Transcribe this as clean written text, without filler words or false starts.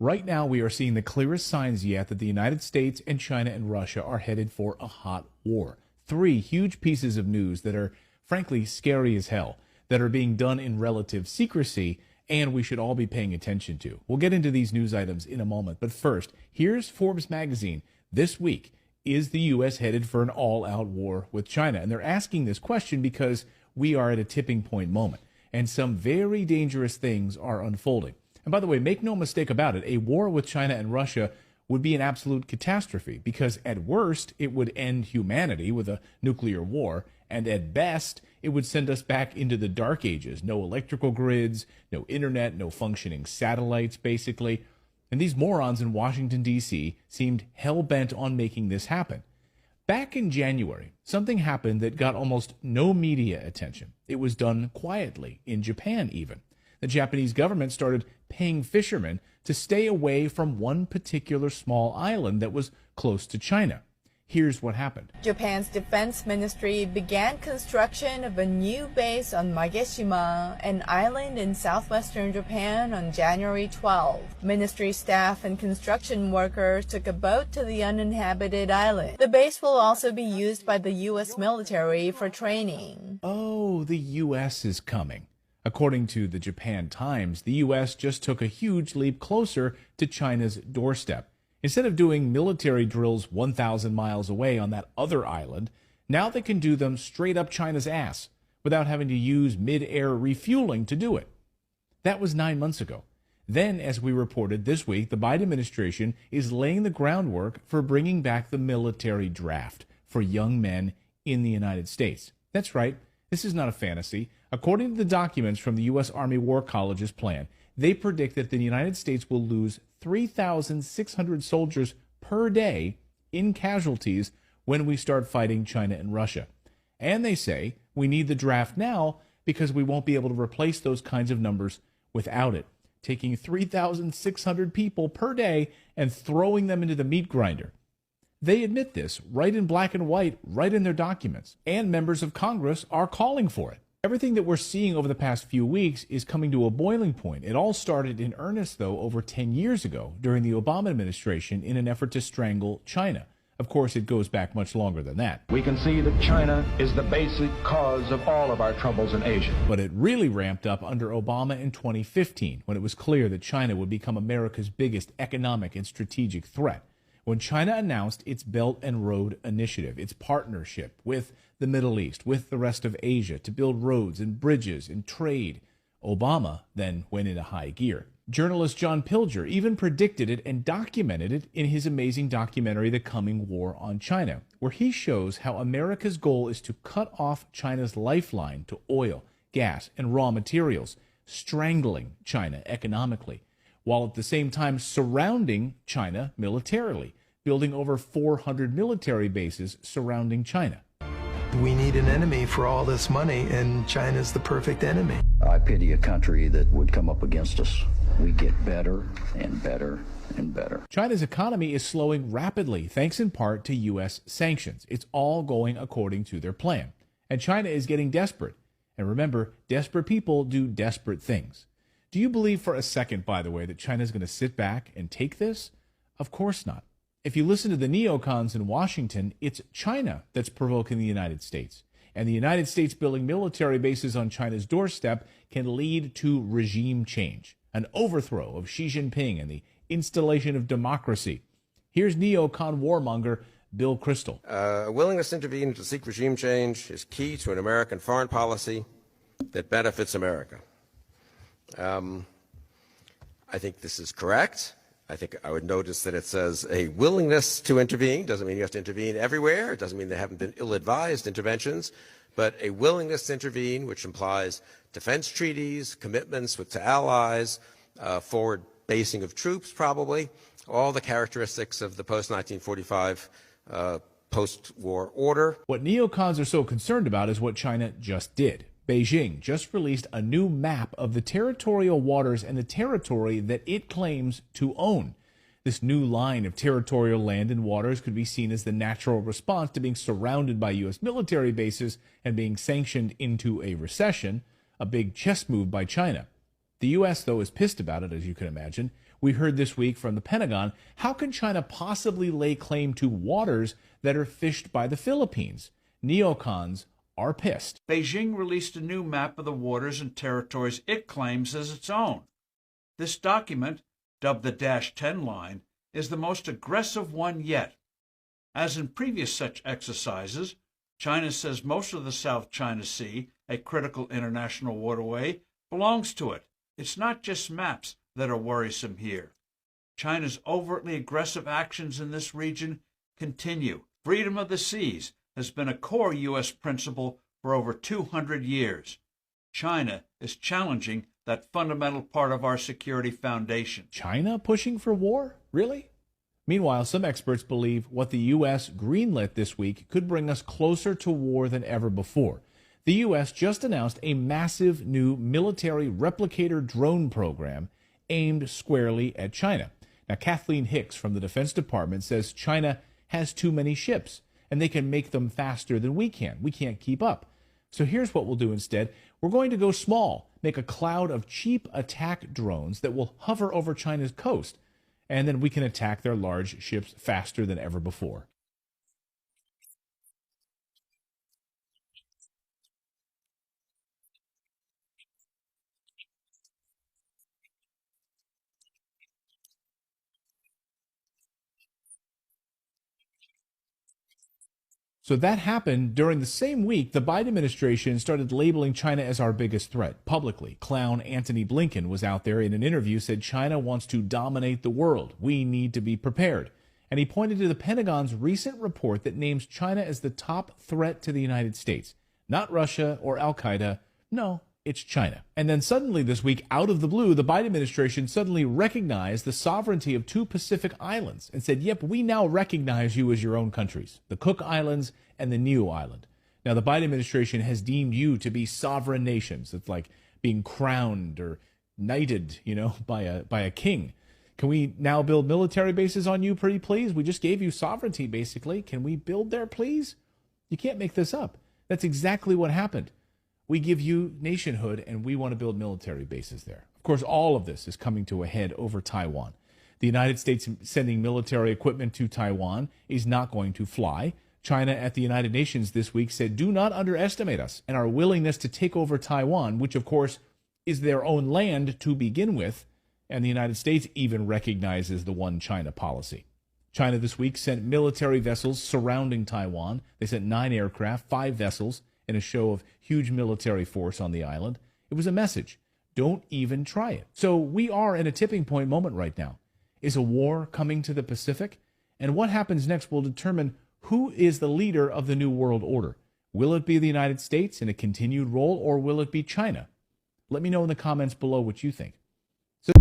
Right now, we are seeing the clearest signs yet that the United States and China and Russia are headed for a hot war. Three huge pieces of news that are, frankly, scary as hell, that are being done in relative secrecy, and we should all be paying attention to. We'll get into these news items in a moment, but first, here's Forbes magazine. This week, is the U.S. headed for an all-out war with China? And they're asking this question because we are at a tipping point moment, and some very dangerous things are unfolding. And by the way, make no mistake about it, a war with China and Russia would be an absolute catastrophe because at worst, it would end humanity with a nuclear war, and at best, it would send us back into the dark ages. No electrical grids, no internet, no functioning satellites, basically. And these morons in Washington, D.C. seemed hell-bent on making this happen. Back in January, something happened that got almost no media attention. It was done quietly, in Japan even. The Japanese government started paying fishermen to stay away from one particular small island that was close to China. Here's what happened. Japan's defense ministry began construction of a new base on Mageshima, an island in southwestern Japan, on January 12. Ministry staff and construction workers took a boat to the uninhabited island. The base will also be used by the U.S. military for training. Oh, the U.S. is coming. According to the Japan Times, the U.S. just took a huge leap closer to China's doorstep. Instead of doing military drills 1,000 miles away on that other island, now they can do them straight up China's ass without having to use mid-air refueling to do it. That was 9 months ago. Then, as we reported this week, the Biden administration is laying the groundwork for bringing back the military draft for young men in the United States. That's right. This is not a fantasy. According to the documents from the U.S. Army War College's plan, they predict that the United States will lose 3,600 soldiers per day in casualties when we start fighting China and Russia. And they say we need the draft now because we won't be able to replace those kinds of numbers without it. Taking 3,600 people per day and throwing them into the meat grinder. They admit this right in black and white, right in their documents. And members of Congress are calling for it. Everything that we're seeing over the past few weeks is coming to a boiling point. It all started in earnest, though, over 10 years ago during the Obama administration in an effort to strangle China. Of course, it goes back much longer than that. We can see that China is the basic cause of all of our troubles in Asia. But it really ramped up under Obama in 2015, when it was clear that China would become America's biggest economic and strategic threat. When China announced its Belt and Road Initiative, its partnership with the Middle East, with the rest of Asia, to build roads and bridges and trade, Obama then went into high gear. Journalist John Pilger even predicted it and documented it in his amazing documentary, The Coming War on China, where he shows how America's goal is to cut off China's lifeline to oil, gas, and raw materials, strangling China economically, while at the same time surrounding China militarily, building over 400 military bases surrounding China. We need an enemy for all this money, and China's the perfect enemy. I pity a country that would come up against us. We get better and better and better. China's economy is slowing rapidly, thanks in part to U.S. sanctions. It's all going according to their plan. And China is getting desperate. And remember, desperate people do desperate things. Do you believe for a second, by the way, that China's going to sit back and take this? Of course not. If you listen to the neocons in Washington, it's China that's provoking the United States. And the United States building military bases on China's doorstep can lead to regime change, an overthrow of Xi Jinping and the installation of democracy. Here's neocon warmonger Bill Kristol. A willingness to intervene to seek regime change is key to an American foreign policy that benefits America. I think this is correct. I think I would notice that it says a willingness to intervene. Doesn't mean you have to intervene everywhere. It doesn't mean there haven't been ill-advised interventions, but a willingness to intervene, which implies defense treaties, commitments to allies, forward basing of troops probably, all the characteristics of the post-1945 post-war order. What neocons are so concerned about is what China just did. Beijing just released a new map of the territorial waters and the territory that it claims to own. This new line of territorial land and waters could be seen as the natural response to being surrounded by U.S. military bases and being sanctioned into a recession, a big chess move by China. The U.S., though, is pissed about it, as you can imagine. We heard this week from the Pentagon, how can China possibly lay claim to waters that are fished by the Philippines? Neocons are pissed. Beijing released a new map of the waters and territories it claims as its own. This document, dubbed the -10 line, is the most aggressive one yet. As in previous such exercises, China says most of the South China Sea, a critical international waterway, belongs to it. It's not just maps that are worrisome here. China's overtly aggressive actions in this region continue. Freedom of the seas has been a core U.S. principle for over 200 years. China is challenging that fundamental part of our security foundation. China pushing for war? Really? Meanwhile, some experts believe what the U.S. greenlit this week could bring us closer to war than ever before. The U.S. just announced a massive new military replicator drone program aimed squarely at China. Now, Kathleen Hicks from the Defense Department says China has too many ships, and they can make them faster than we can. We can't keep up. So here's what we'll do instead. We're going to go small, make a cloud of cheap attack drones that will hover over China's coast, and then we can attack their large ships faster than ever before. So that happened during the same week the Biden administration started labeling China as our biggest threat publicly. Clown Antony Blinken was out there in an interview, said China wants to dominate the world. We need to be prepared. And he pointed to the Pentagon's recent report that names China as the top threat to the United States. Not Russia or Al-Qaeda. No, it's China. And then suddenly this week, out of the blue, the Biden administration suddenly recognized the sovereignty of 2 Pacific islands and said, yep, we now recognize you as your own countries, the Cook Islands and the Niue Island. Now, the Biden administration has deemed you to be sovereign nations. It's like being crowned or knighted, by a king. Can we now build military bases on you, pretty please? We just gave you sovereignty, basically. Can we build there, please? You can't make this up. That's exactly what happened. We give you nationhood, and we want to build military bases there. Of course, all of this is coming to a head over Taiwan. The United States sending military equipment to Taiwan is not going to fly. China at the United Nations this week said, do not underestimate us and our willingness to take over Taiwan, which, of course, is their own land to begin with. And the United States even recognizes the one China policy. China this week sent military vessels surrounding Taiwan. They sent 9 aircraft, 5 vessels, in a show of huge military force on the island. It was a message. Don't even try it. So we are in a tipping point moment right now. Is a war coming to the Pacific? And what happens next will determine who is the leader of the new world order. Will it be the United States in a continued role, or will it be China? Let me know in the comments below what you think. So